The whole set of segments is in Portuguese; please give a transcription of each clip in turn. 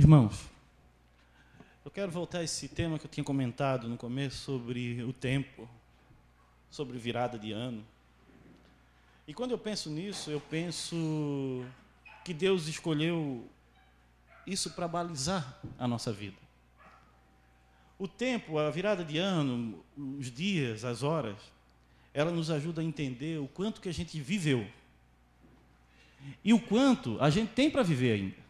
Irmãos, eu quero voltar a esse tema que eu tinha comentado no começo sobre o tempo, sobre virada de ano. E quando eu penso nisso, eu penso que Deus escolheu isso para balizar a nossa vida. O tempo, a virada de ano, os dias, as horas, ela nos ajuda a entender o quanto que a gente viveu e o quanto a gente tem para viver ainda.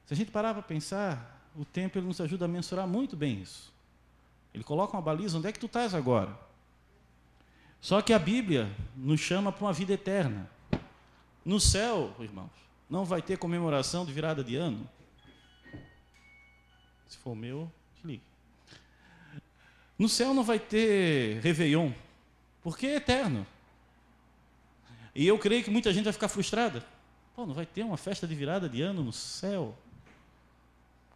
Se a gente parar para pensar, o tempo ele nos ajuda a mensurar muito bem isso. Ele coloca uma baliza, onde é que tu estás agora? Só que a Bíblia nos chama para uma vida eterna. No céu, irmãos, não vai ter comemoração de virada de ano. Se for o meu, desligue. No céu não vai ter Réveillon, porque é eterno. E eu creio que muita gente vai ficar frustrada. Pô, não vai ter uma festa de virada de ano no céu?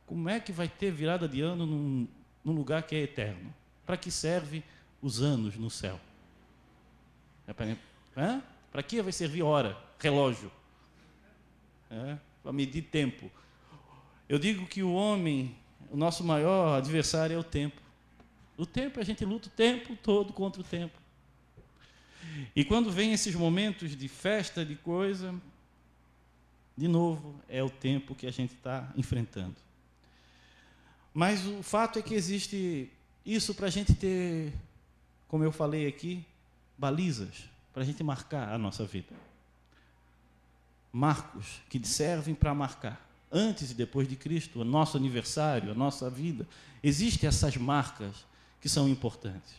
Como é que vai ter virada de ano num lugar que é eterno? Para que serve os anos no céu? Para que vai servir hora, relógio? Para medir tempo. Eu digo que o homem, o nosso maior adversário é o tempo. O tempo, a gente luta o tempo todo contra o tempo. E quando vem esses momentos de festa, de coisa, de novo, é o tempo que a gente está enfrentando. Mas o fato é que existe isso para a gente ter, como eu falei aqui, balizas, para a gente marcar a nossa vida. Marcos que servem para marcar, antes e depois de Cristo, o nosso aniversário, a nossa vida. Existem essas marcas que são importantes.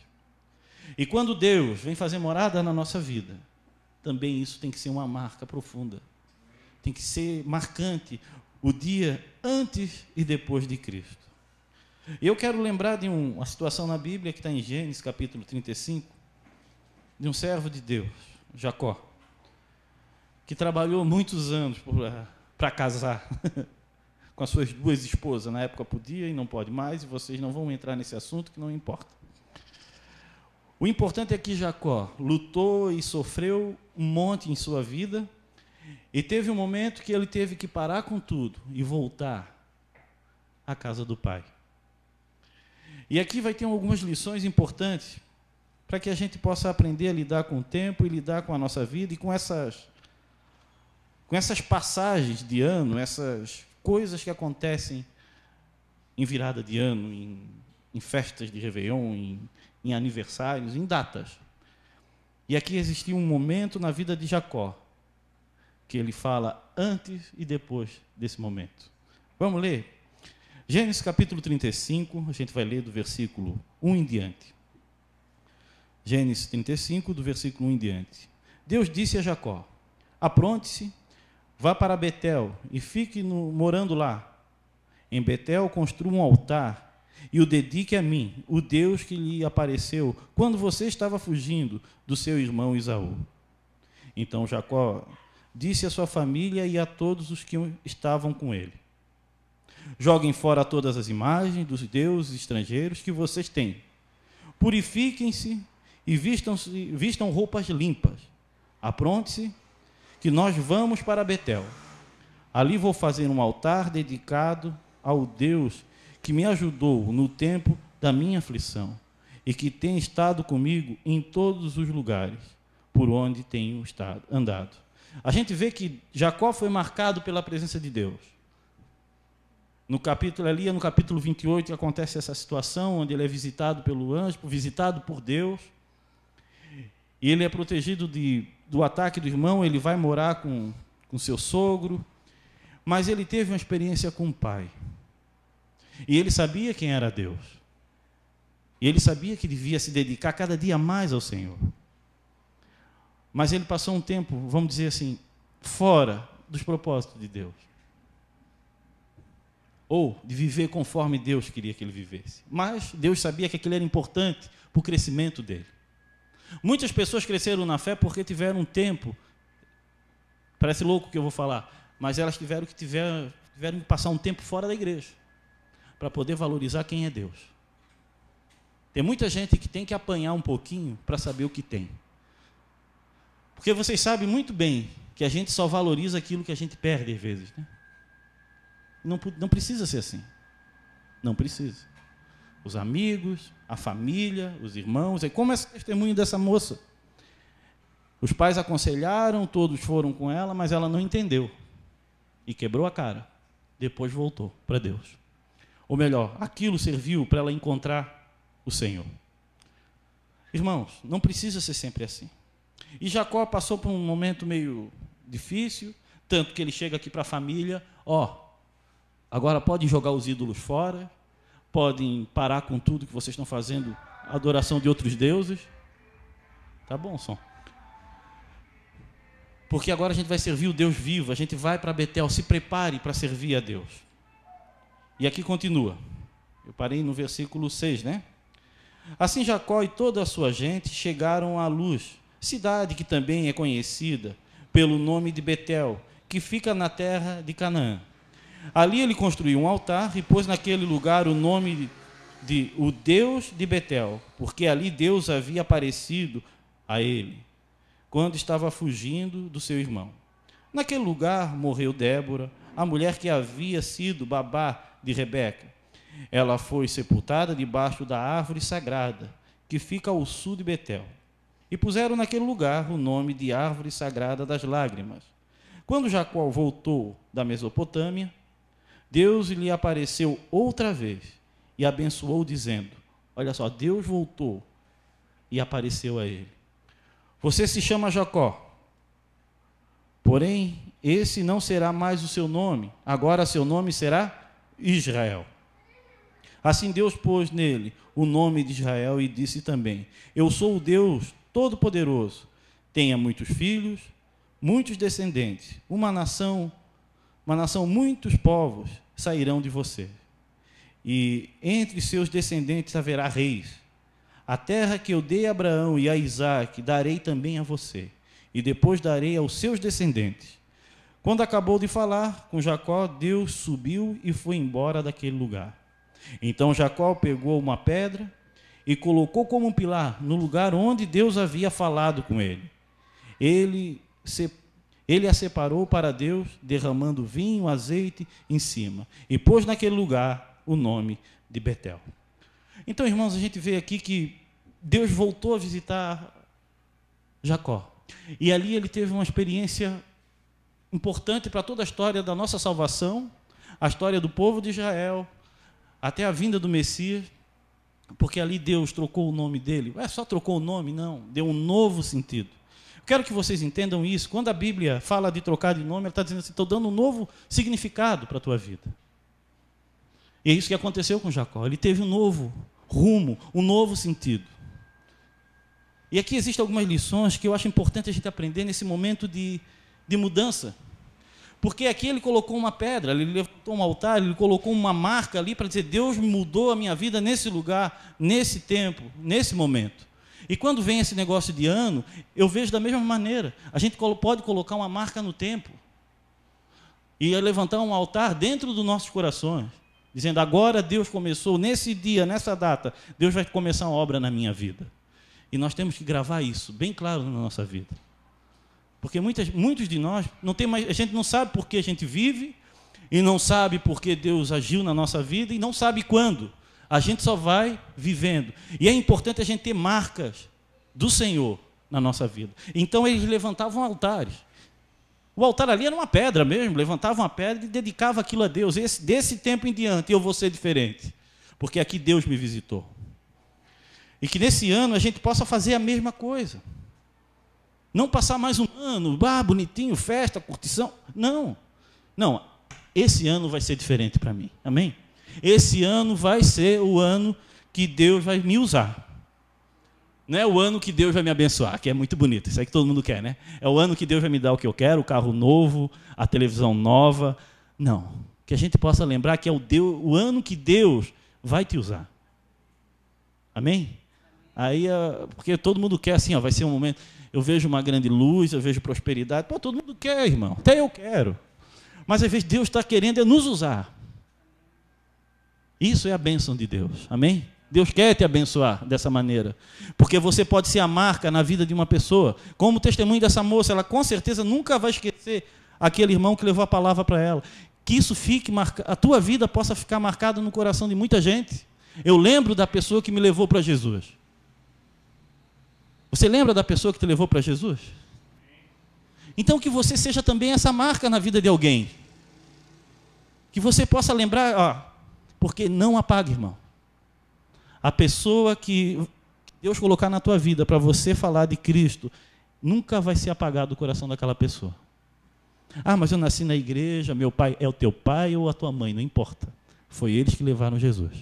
E quando Deus vem fazer morada na nossa vida, também isso tem que ser uma marca profunda. Tem que ser marcante o dia antes e depois de Cristo. E eu quero lembrar de uma situação na Bíblia que está em Gênesis, capítulo 35, de um servo de Deus, Jacó, que trabalhou muitos anos para casar com as suas duas esposas. Na época podia e não pode mais, e vocês não vão entrar nesse assunto, que não importa. O importante é que Jacó lutou e sofreu um monte em sua vida, e teve um momento que ele teve que parar com tudo e voltar à casa do pai. E aqui vai ter algumas lições importantes para que a gente possa aprender a lidar com o tempo e lidar com a nossa vida e com essas passagens de ano, essas coisas que acontecem em virada de ano, em festas de Réveillon, em aniversários, em datas. E aqui existia um momento na vida de Jacó, que ele fala antes e depois desse momento. Vamos ler? Gênesis capítulo 35, a gente vai ler do versículo 1 em diante. Gênesis 35, do versículo 1 em diante. Deus disse a Jacó: apronte-se, vá para Betel e fique morando lá. Em Betel construa um altar e o dedique a mim, o Deus que lhe apareceu quando você estava fugindo do seu irmão Esaú. Então Jacó disse à sua família e a todos os que estavam com ele: joguem fora todas as imagens dos deuses estrangeiros que vocês têm. Purifiquem-se e vistam roupas limpas. Apronte-se, que nós vamos para Betel. Ali vou fazer um altar dedicado ao Deus que me ajudou no tempo da minha aflição e que tem estado comigo em todos os lugares por onde tenho andado. A gente vê que Jacó foi marcado pela presença de Deus. No capítulo 28, acontece essa situação, onde ele é visitado pelo anjo, visitado por Deus, e ele é protegido do ataque do irmão, ele vai morar com seu sogro, mas ele teve uma experiência com o pai. E ele sabia quem era Deus. E ele sabia que devia se dedicar cada dia mais ao Senhor. Mas ele passou um tempo, vamos dizer assim, fora dos propósitos de Deus. Ou de viver conforme Deus queria que ele vivesse. Mas Deus sabia que aquilo era importante para o crescimento dele. Muitas pessoas cresceram na fé porque tiveram um tempo, parece louco o que eu vou falar, mas elas tiveram que passar um tempo fora da igreja para poder valorizar quem é Deus. Tem muita gente que tem que apanhar um pouquinho para saber o que tem. Porque vocês sabem muito bem que a gente só valoriza aquilo que a gente perde às vezes, né? Não precisa ser assim. Não precisa. Os amigos, a família, os irmãos, é como esse testemunho dessa moça. Os pais aconselharam, todos foram com ela, mas ela não entendeu. E quebrou a cara. Depois voltou para Deus. Ou melhor, aquilo serviu para ela encontrar o Senhor. Irmãos, não precisa ser sempre assim. E Jacó passou por um momento meio difícil, tanto que ele chega aqui para a família, agora podem jogar os ídolos fora, podem parar com tudo que vocês estão fazendo, adoração de outros deuses. Tá bom, som. Porque agora a gente vai servir o Deus vivo, a gente vai para Betel, se prepare para servir a Deus. E aqui continua. Eu parei no versículo 6, né? Assim Jacó e toda a sua gente chegaram à Luz, cidade que também é conhecida pelo nome de Betel, que fica na terra de Canaã. Ali ele construiu um altar e pôs naquele lugar o nome de o Deus de Betel, porque ali Deus havia aparecido a ele, quando estava fugindo do seu irmão. Naquele lugar morreu Débora, a mulher que havia sido babá de Rebeca. Ela foi sepultada debaixo da árvore sagrada, que fica ao sul de Betel. E puseram naquele lugar o nome de árvore sagrada das lágrimas. Quando Jacó voltou da Mesopotâmia, Deus lhe apareceu outra vez e abençoou, dizendo, olha só, Deus voltou e apareceu a ele. Você se chama Jacó, porém, esse não será mais o seu nome, agora seu nome será Israel. Assim Deus pôs nele o nome de Israel e disse também, eu sou o Deus Todo-Poderoso, tenha muitos filhos, muitos descendentes, uma nação, muitos povos sairão de você. E entre seus descendentes haverá reis. A terra que eu dei a Abraão e a Isaque darei também a você, e depois darei aos seus descendentes. Quando acabou de falar com Jacó, Deus subiu e foi embora daquele lugar. Então Jacó pegou uma pedra e colocou como um pilar no lugar onde Deus havia falado com ele. Ele a separou para Deus, derramando vinho, azeite em cima, e pôs naquele lugar o nome de Betel. Então, irmãos, a gente vê aqui que Deus voltou a visitar Jacó. E ali ele teve uma experiência importante para toda a história da nossa salvação, a história do povo de Israel, até a vinda do Messias, porque ali Deus trocou o nome dele. Só trocou o nome? Não, deu um novo sentido. Quero que vocês entendam isso. Quando a Bíblia fala de trocar de nome, ela está dizendo assim, estou dando um novo significado para a tua vida. E é isso que aconteceu com Jacó. Ele teve um novo rumo, um novo sentido. E aqui existem algumas lições que eu acho importante a gente aprender nesse momento de mudança. Porque aqui ele colocou uma pedra, ele levantou um altar, ele colocou uma marca ali para dizer, Deus mudou a minha vida nesse lugar, nesse tempo, nesse momento. E quando vem esse negócio de ano, eu vejo da mesma maneira. A gente pode colocar uma marca no tempo e levantar um altar dentro dos nossos corações, dizendo, agora Deus começou, nesse dia, nessa data, Deus vai começar uma obra na minha vida. E nós temos que gravar isso bem claro na nossa vida. Porque muitos de nós, a gente não sabe por que a gente vive, e não sabe por que Deus agiu na nossa vida, e não sabe quando. A gente só vai vivendo. E é importante a gente ter marcas do Senhor na nossa vida. Então eles levantavam altares. O altar ali era uma pedra mesmo, levantavam uma pedra e dedicavam aquilo a Deus. Desse tempo em diante eu vou ser diferente, porque aqui Deus me visitou. E que nesse ano a gente possa fazer a mesma coisa. Não passar mais um ano, bonitinho, festa, curtição. Não. Esse ano vai ser diferente para mim. Amém? Esse ano vai ser o ano que Deus vai me usar. Não é o ano que Deus vai me abençoar, que é muito bonito, isso aí que todo mundo quer, né? É o ano que Deus vai me dar o que eu quero, o carro novo, a televisão nova. Não. Que a gente possa lembrar que é o ano que Deus vai te usar. Amém? Aí, porque todo mundo quer assim, vai ser um momento... Eu vejo uma grande luz, eu vejo prosperidade. Todo mundo quer, irmão. Até eu quero. Mas às vezes Deus está querendo nos usar. Isso é a bênção de Deus. Amém? Deus quer te abençoar dessa maneira. Porque você pode ser a marca na vida de uma pessoa. Como o testemunho dessa moça, ela com certeza nunca vai esquecer aquele irmão que levou a palavra para ela. que isso fique marcado, a tua vida possa ficar marcada no coração de muita gente. Eu lembro da pessoa que me levou para Jesus. Você lembra da pessoa que te levou para Jesus? Então que você seja também essa marca na vida de alguém. Que você possa lembrar, porque não apague, irmão. A pessoa que Deus colocar na tua vida para você falar de Cristo, nunca vai ser apagado do coração daquela pessoa. Mas eu nasci na igreja, meu pai é o teu pai ou a tua mãe, não importa. Foi eles que levaram Jesus.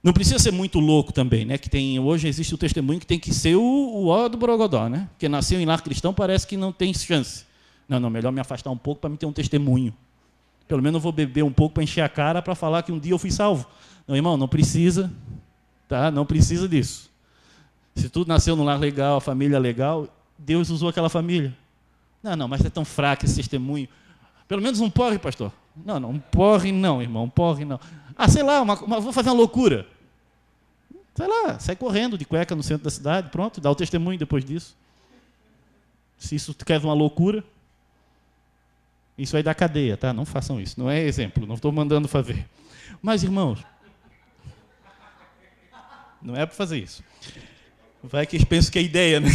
Não precisa ser muito louco também, né? Hoje existe o testemunho que tem que ser o ó do Borogodó, né? Porque nasceu em lar cristão, parece que não tem chance. Não, melhor me afastar um pouco para me ter um testemunho. Pelo menos eu vou beber um pouco para encher a cara para falar que um dia eu fui salvo. Não, irmão, não precisa, tá? Não precisa disso. Se tu nasceu num lar legal, a família legal, Deus usou aquela família. Não, mas é tão fraco esse testemunho. Pelo menos um porre, pastor. Não, um porre não, irmão, um porre não. Sei lá, vou fazer uma loucura. Sei lá, sai correndo de cueca no centro da cidade, pronto, dá o testemunho depois disso. Se isso tu quer uma loucura, isso aí dá cadeia, tá? Não façam isso, não é exemplo, não estou mandando fazer. Mas, irmãos, não é para fazer isso. Vai que eles pensam que é ideia, né?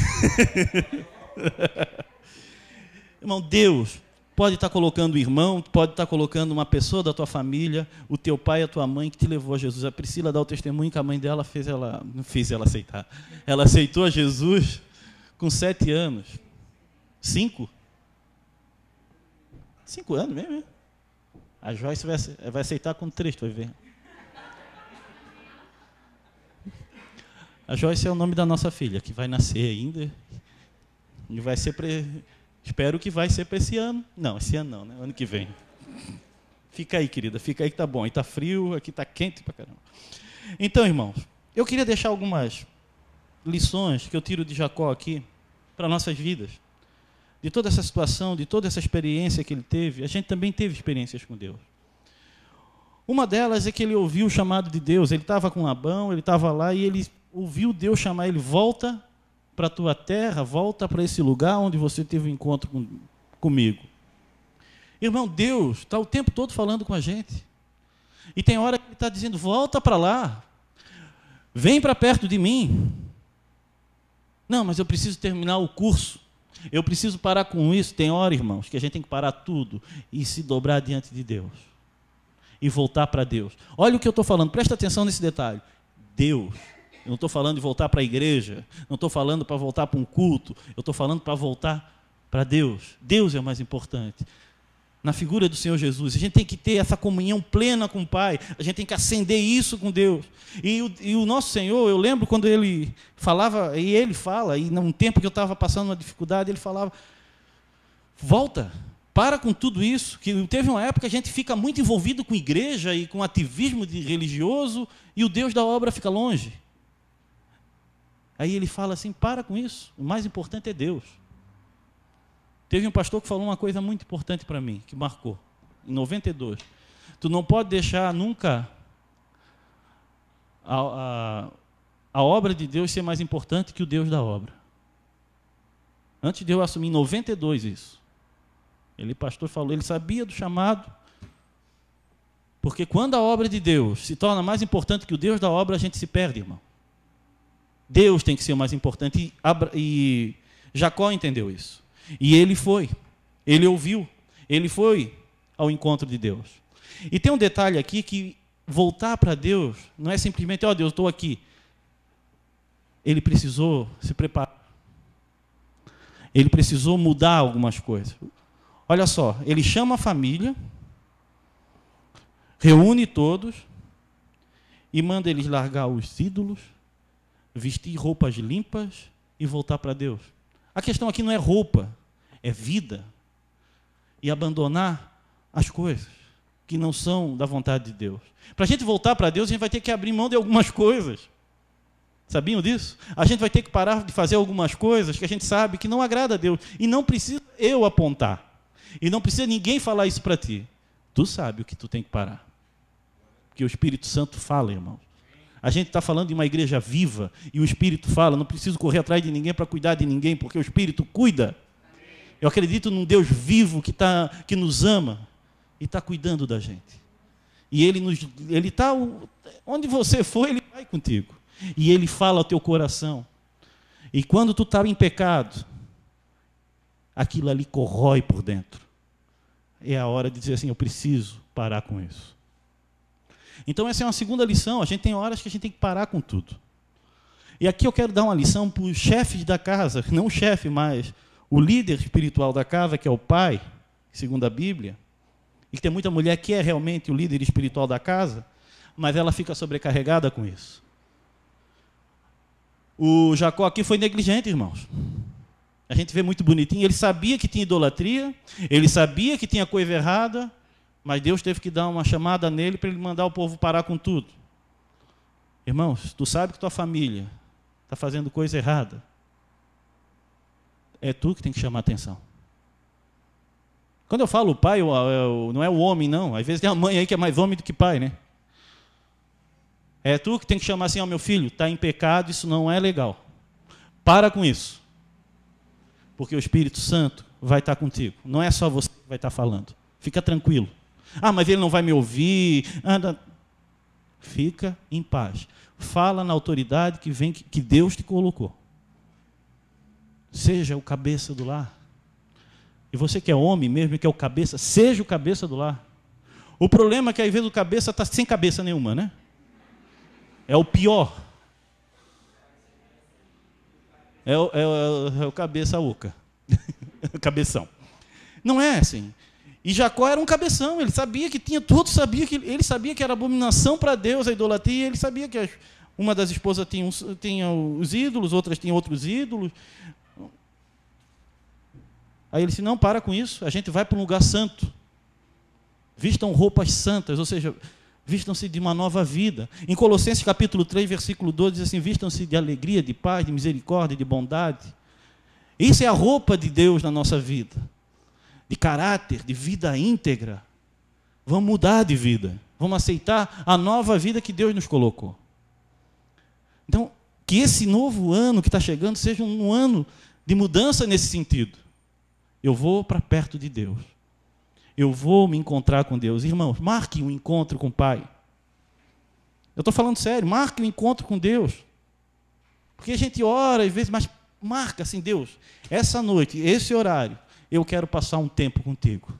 Irmão, Deus pode estar colocando um irmão, pode estar colocando uma pessoa da tua família, o teu pai e a tua mãe que te levou a Jesus. A Priscila dá o testemunho que a mãe dela não fez ela aceitar. Ela aceitou a Jesus com 7 anos. 5? 5 anos mesmo, hein? A Joyce vai aceitar com 3, tu vai ver. A Joyce é o nome da nossa filha, que vai nascer ainda. E vai ser... Espero que vai ser para esse ano. Não, esse ano não, né? Ano que vem. Fica aí, querida, fica aí que tá bom. Aí tá frio, aqui tá quente pra caramba. Então, irmãos, eu queria deixar algumas lições que eu tiro de Jacó aqui para nossas vidas. De toda essa situação, de toda essa experiência que ele teve, a gente também teve experiências com Deus. Uma delas é que ele ouviu o chamado de Deus. Ele estava com Labão, ele estava lá e ele ouviu Deus chamar ele, volta para a tua terra, volta para esse lugar onde você teve um encontro comigo. Irmão, Deus está o tempo todo falando com a gente. E tem hora que ele está dizendo, volta para lá, vem para perto de mim. Não, mas eu preciso terminar o curso, eu preciso parar com isso. Tem hora, irmãos, que a gente tem que parar tudo e se dobrar diante de Deus. E voltar para Deus. Olha o que eu estou falando, presta atenção nesse detalhe. Deus. Eu não estou falando de voltar para a igreja, não estou falando para voltar para um culto, eu estou falando para voltar para Deus. Deus é o mais importante. Na figura do Senhor Jesus, a gente tem que ter essa comunhão plena com o Pai, a gente tem que acender isso com Deus. E o nosso Senhor, eu lembro quando ele falava, e ele fala, e num tempo que eu estava passando uma dificuldade, ele falava, volta, para com tudo isso, que teve uma época que a gente fica muito envolvido com igreja e com ativismo religioso, e o Deus da obra fica longe. Aí ele fala assim, para com isso, o mais importante é Deus. Teve um pastor que falou uma coisa muito importante para mim, que marcou, em 92. Tu não pode deixar nunca a obra de Deus ser mais importante que o Deus da obra. Antes de eu assumir em 92 isso. Ele, pastor, falou, ele sabia do chamado, porque quando a obra de Deus se torna mais importante que o Deus da obra, a gente se perde, irmão. Deus tem que ser o mais importante, e Jacó entendeu isso. E ele foi, ele ouviu, ele foi ao encontro de Deus. E tem um detalhe aqui que voltar para Deus não é simplesmente, Deus, eu estou aqui. Ele precisou se preparar. Ele precisou mudar algumas coisas. Olha só, ele chama a família, reúne todos e manda eles largar os ídolos, vestir roupas limpas e voltar para Deus. A questão aqui não é roupa, é vida. E abandonar as coisas que não são da vontade de Deus. Para a gente voltar para Deus, a gente vai ter que abrir mão de algumas coisas. Sabiam disso? A gente vai ter que parar de fazer algumas coisas que a gente sabe que não agrada a Deus. E não precisa eu apontar. E não precisa ninguém falar isso para ti. Tu sabe o que tu tem que parar. Porque o Espírito Santo fala, irmão. A gente está falando de uma igreja viva e o Espírito fala, não preciso correr atrás de ninguém para cuidar de ninguém, porque o Espírito cuida. Eu acredito num Deus vivo que nos ama e está cuidando da gente. E Ele está... Onde você for, Ele vai contigo. E Ele fala ao teu coração. E quando tu está em pecado, aquilo ali corrói por dentro. É a hora de dizer assim, eu preciso parar com isso. Então essa é uma segunda lição. A gente tem horas que a gente tem que parar com tudo. E aqui eu quero dar uma lição para os chefes da casa, não o chefe, mas o líder espiritual da casa, que é o pai, segundo a Bíblia, e que tem muita mulher que é realmente o líder espiritual da casa, mas ela fica sobrecarregada com isso. O Jacó aqui foi negligente, irmãos. A gente vê muito bonitinho. Ele sabia que tinha idolatria, ele sabia que tinha coisa errada, mas Deus teve que dar uma chamada nele para ele mandar o povo parar com tudo. Irmãos, tu sabe que tua família está fazendo coisa errada. É tu que tem que chamar a atenção. Quando eu falo pai, não é o homem, não. Às vezes tem a mãe aí que é mais homem do que pai, né? É tu que tem que chamar assim, ó, meu filho, está em pecado, isso não é legal. Para com isso. Porque o Espírito Santo vai estar contigo. Não é só você que vai estar falando. Fica tranquilo. Ah, mas ele não vai me ouvir. Fica em paz. Fala na autoridade que Deus te colocou. Seja o cabeça do lar. E você que é homem mesmo, que é o cabeça, seja o cabeça do lar. O problema é que às vezes o cabeça está sem cabeça nenhuma, né? É o pior. É o cabeça oca. Cabeção. Não é assim. E Jacó era um cabeção, ele sabia que tinha tudo, ele sabia que era abominação para Deus a idolatria, ele sabia que uma das esposas tinha os ídolos, outras tinham outros ídolos. Aí ele disse, não, para com isso, a gente vai para um lugar santo. Vistam roupas santas, ou seja, vistam-se de uma nova vida. Em Colossenses capítulo 3, versículo 12, diz assim, vistam-se de alegria, de paz, de misericórdia, de bondade. Isso é a roupa de Deus na nossa vida. De caráter, de vida íntegra. Vamos mudar de vida. Vamos aceitar a nova vida que Deus nos colocou. Então, que esse novo ano que está chegando seja um ano de mudança nesse sentido. Eu vou para perto de Deus. Eu vou me encontrar com Deus. Irmãos, marque um encontro com o Pai. Eu estou falando sério, marque um encontro com Deus. Porque a gente ora às vezes, mas marca assim, Deus, essa noite, esse horário, eu quero passar um tempo contigo.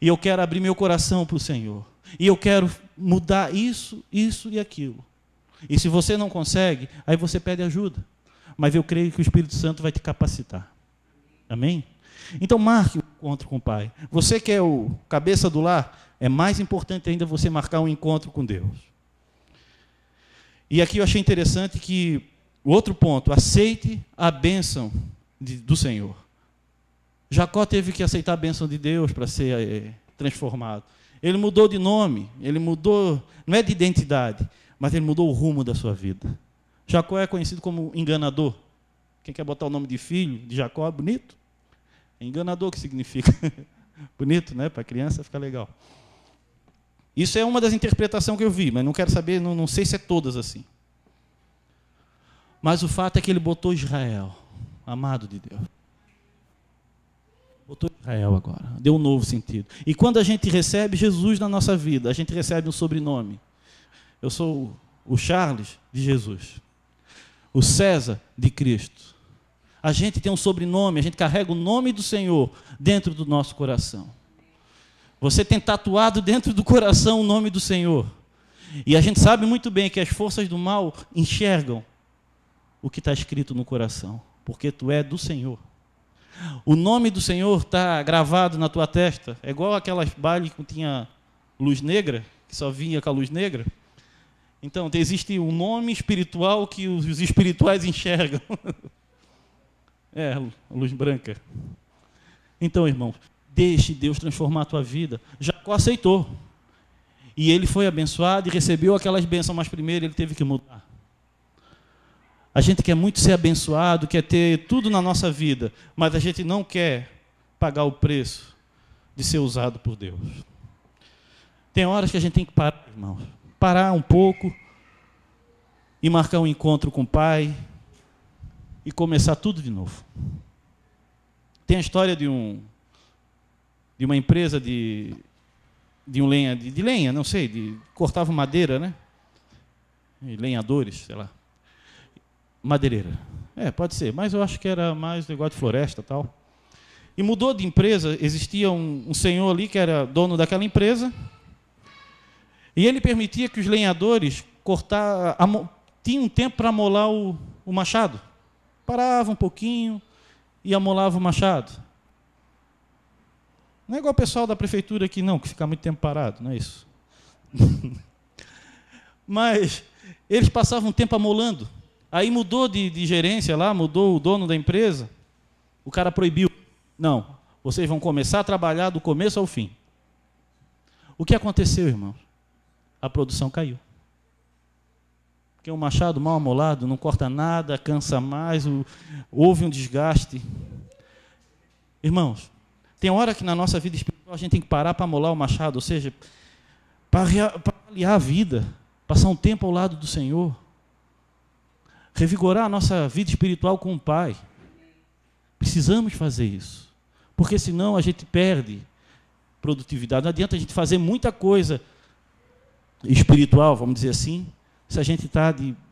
E eu quero abrir meu coração para o Senhor. E eu quero mudar isso e aquilo. E se você não consegue, aí você pede ajuda. Mas eu creio que o Espírito Santo vai te capacitar. Amém? Então marque um encontro com o Pai. Você que é o cabeça do lar, é mais importante ainda você marcar um encontro com Deus. E aqui eu achei interessante que o outro ponto, aceite a bênção do Senhor. Jacó teve que aceitar a bênção de Deus para ser transformado. Ele mudou de nome, ele mudou, não é de identidade, mas ele mudou o rumo da sua vida. Jacó é conhecido como enganador. Quem quer botar o nome de filho de Jacó, bonito? É enganador que significa. Bonito, né? Para criança fica legal. Isso é uma das interpretações que eu vi, mas não quero saber, não sei se é todas assim. Mas o fato é que ele botou Israel, amado de Deus. Botou Israel agora, deu um novo sentido. E quando a gente recebe Jesus na nossa vida, a gente recebe um sobrenome. Eu sou o Charles de Jesus, o César de Cristo. A gente tem um sobrenome, a gente carrega o nome do Senhor dentro do nosso coração. Você tem tatuado dentro do coração o nome do Senhor. E a gente sabe muito bem que as forças do mal enxergam o que está escrito no coração, porque tu é do Senhor. O nome do Senhor está gravado na tua testa. É igual aquelas bailes que tinha luz negra, que só vinha com a luz negra. Então, existe um nome espiritual que os espirituais enxergam. É, luz branca. Então, irmão, deixe Deus transformar a tua vida. Jacó aceitou. E ele foi abençoado e recebeu aquelas bênçãos, mas primeiro ele teve que mudar. A gente quer muito ser abençoado, quer ter tudo na nossa vida, mas a gente não quer pagar o preço de ser usado por Deus. Tem horas que a gente tem que parar, irmãos. Parar um pouco e marcar um encontro com o Pai e começar tudo de novo. Tem a história de uma empresa de lenha, não sei, cortava madeira, né? E lenhadores, sei lá. Madeireira. Pode ser, mas eu acho que era mais negócio de floresta e tal. E mudou de empresa, existia um senhor ali que era dono daquela empresa, e ele permitia que os lenhadores tinham um tempo para amolar o machado. Parava um pouquinho e amolava o machado. Não é igual o pessoal da prefeitura aqui, não, que fica muito tempo parado, não é isso. Mas eles passavam um tempo amolando. Aí mudou de gerência lá, mudou o dono da empresa, o cara proibiu. Não, vocês vão começar a trabalhar do começo ao fim. O que aconteceu, irmãos? A produção caiu. Porque o machado mal amolado não corta nada, cansa mais, houve um desgaste. Irmãos, tem hora que na nossa vida espiritual a gente tem que parar para amolar o machado, ou seja, para avaliar a vida, passar um tempo ao lado do Senhor, revigorar a nossa vida espiritual com o Pai. Precisamos fazer isso, porque senão a gente perde produtividade. Não adianta a gente fazer muita coisa espiritual, vamos dizer assim, se a gente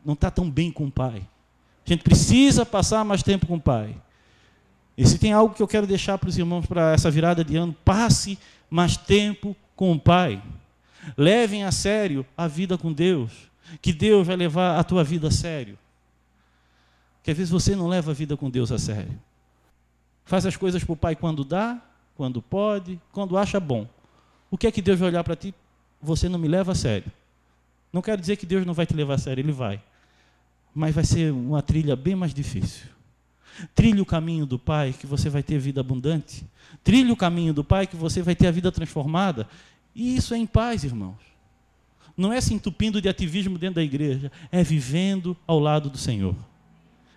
não está tão bem com o Pai. A gente precisa passar mais tempo com o Pai. E se tem algo que eu quero deixar para os irmãos para essa virada de ano, passe mais tempo com o Pai. Levem a sério a vida com Deus, que Deus vai levar a tua vida a sério. Porque às vezes você não leva a vida com Deus a sério. Faz as coisas para o Pai quando dá, quando pode, quando acha bom. O que é que Deus vai olhar para ti? Você não me leva a sério. Não quero dizer que Deus não vai te levar a sério, Ele vai. Mas vai ser uma trilha bem mais difícil. Trilhe o caminho do Pai, que você vai ter vida abundante. Trilhe o caminho do Pai, que você vai ter a vida transformada. E isso é em paz, irmãos. Não é se entupindo de ativismo dentro da igreja, é vivendo ao lado do Senhor.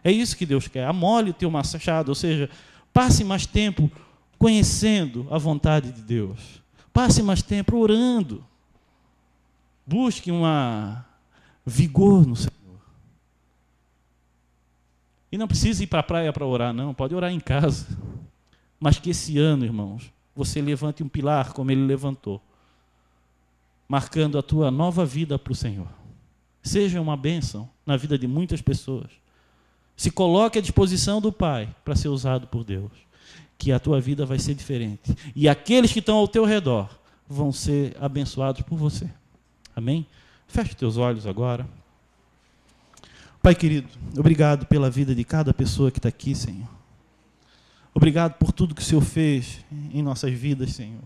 É isso que Deus quer. Amole o teu machado, ou seja, passe mais tempo conhecendo a vontade de Deus. Passe mais tempo orando. Busque vigor no Senhor. E não precisa ir para a praia para orar, não. Pode orar em casa. Mas que esse ano, irmãos, você levante um pilar como Ele levantou, marcando a tua nova vida para o Senhor. Seja uma bênção na vida de muitas pessoas. Se coloque à disposição do Pai para ser usado por Deus, que a tua vida vai ser diferente. E aqueles que estão ao teu redor vão ser abençoados por você. Amém? Feche teus olhos agora. Pai querido, obrigado pela vida de cada pessoa que está aqui, Senhor. Obrigado por tudo que o Senhor fez em nossas vidas, Senhor.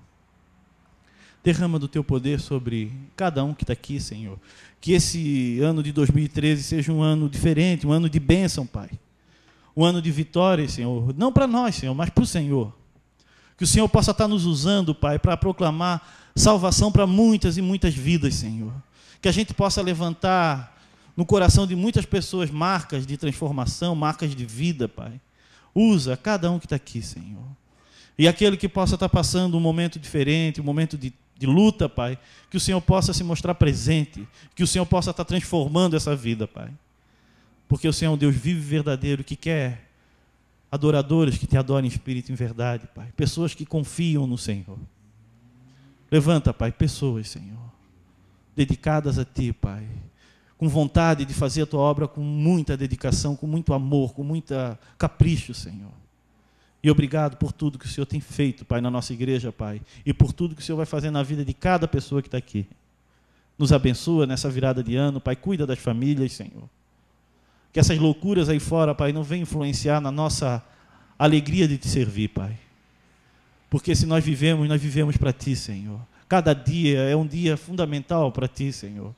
Derrama do teu poder sobre cada um que está aqui, Senhor. Que esse ano de 2013 seja um ano diferente, um ano de bênção, Pai. Um ano de vitória, Senhor. Não para nós, Senhor, mas para o Senhor. Que o Senhor possa estar nos usando, Pai, para proclamar salvação para muitas e muitas vidas, Senhor. Que a gente possa levantar no coração de muitas pessoas marcas de transformação, marcas de vida, Pai. Usa cada um que está aqui, Senhor. E aquele que possa estar passando um momento diferente, um momento de luta, Pai, que o Senhor possa se mostrar presente, que o Senhor possa estar transformando essa vida, Pai. Porque o Senhor é um Deus vivo e verdadeiro que quer adoradores que te adorem em espírito e em verdade, Pai. Pessoas que confiam no Senhor. Levanta, Pai, pessoas, Senhor, dedicadas a Ti, Pai, com vontade de fazer a Tua obra com muita dedicação, com muito amor, com muita capricho, Senhor. E obrigado por tudo que o Senhor tem feito, Pai, na nossa igreja, Pai, e por tudo que o Senhor vai fazer na vida de cada pessoa que está aqui. Nos abençoa nessa virada de ano, Pai, cuida das famílias, Senhor. Que essas loucuras aí fora, Pai, não venham influenciar na nossa alegria de Te servir, Pai. Porque se nós vivemos para Ti, Senhor. Cada dia é um dia fundamental para Ti, Senhor.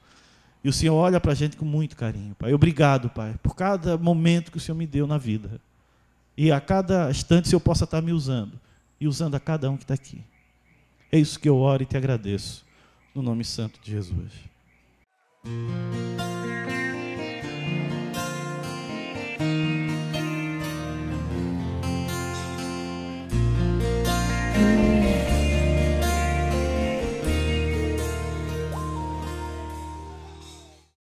E o Senhor olha para a gente com muito carinho, Pai. Obrigado, Pai, por cada momento que o Senhor me deu na vida. E a cada instante o Senhor possa estar me usando. E usando a cada um que está aqui. É isso que eu oro e Te agradeço. No nome santo de Jesus.